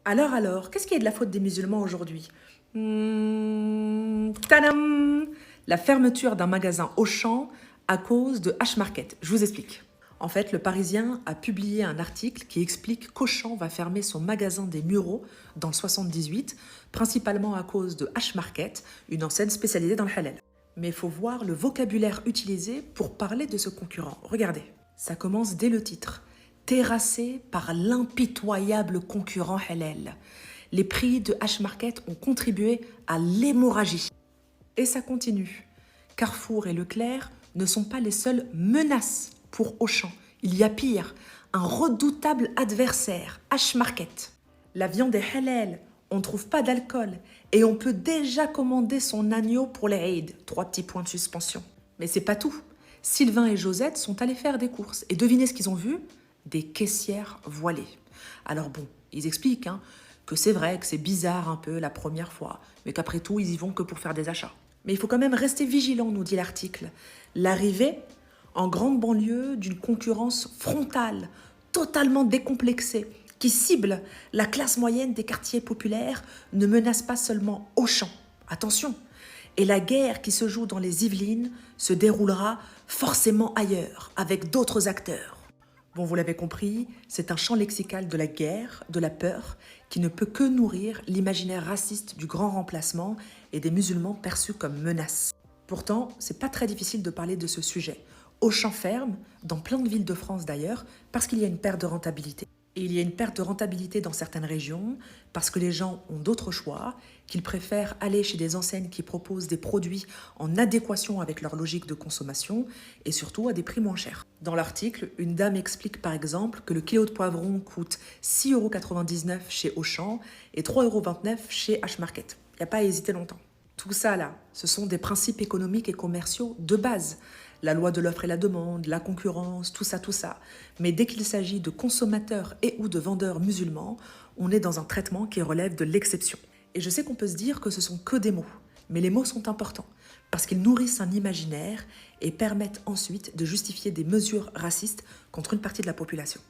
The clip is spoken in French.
Alors, qu'est-ce qui est de la faute des musulmans aujourd'hui? Tadam! La fermeture d'un magasin Auchan à cause de H-Market. Je vous explique. En fait, le Parisien a publié un article qui explique qu'Auchan va fermer son magasin des Mureaux dans le 78, principalement à cause de H-Market, une enseigne spécialisée dans le halal. Mais il faut voir le vocabulaire utilisé pour parler de ce concurrent. Regardez, ça commence dès le titre. Terrassé par l'impitoyable concurrent halal. Les prix de H-Market ont contribué à l'hémorragie. Et ça continue. Carrefour et Leclerc ne sont pas les seules menaces pour Auchan. Il y a pire, un redoutable adversaire, H-Market. La viande est halal, on ne trouve pas d'alcool et on peut déjà commander son agneau pour les Eid. 3 petits points de suspension. Mais c'est pas tout. Sylvain et Josette sont allés faire des courses et devinez ce qu'ils ont vu? Des caissières voilées. Alors bon, ils expliquent que c'est vrai que c'est bizarre un peu la première fois, mais qu'après tout, ils y vont que pour faire des achats. Mais il faut quand même rester vigilant, nous dit l'article. L'arrivée en grande banlieue d'une concurrence frontale, totalement décomplexée, qui cible la classe moyenne des quartiers populaires, ne menace pas seulement Auchan. Attention! Et la guerre qui se joue dans les Yvelines se déroulera forcément ailleurs, avec d'autres acteurs. Bon, vous l'avez compris, c'est un champ lexical de la guerre, de la peur, qui ne peut que nourrir l'imaginaire raciste du grand remplacement et des musulmans perçus comme menaces. Pourtant, c'est pas très difficile de parler de ce sujet. Auchan ferme, dans plein de villes de France d'ailleurs, parce qu'il y a une perte de rentabilité. Et il y a une perte de rentabilité dans certaines régions parce que les gens ont d'autres choix, qu'ils préfèrent aller chez des enseignes qui proposent des produits en adéquation avec leur logique de consommation et surtout à des prix moins chers. Dans l'article, une dame explique par exemple que le kilo de poivron coûte 6,99 € chez Auchan et 3,29 € chez H-Market. Il n'y a pas à hésiter longtemps. Tout ça là, ce sont des principes économiques et commerciaux de base. La loi de l'offre et la demande, la concurrence, tout ça. Mais dès qu'il s'agit de consommateurs et ou de vendeurs musulmans, on est dans un traitement qui relève de l'exception. Et je sais qu'on peut se dire que ce sont que des mots, mais les mots sont importants parce qu'ils nourrissent un imaginaire et permettent ensuite de justifier des mesures racistes contre une partie de la population.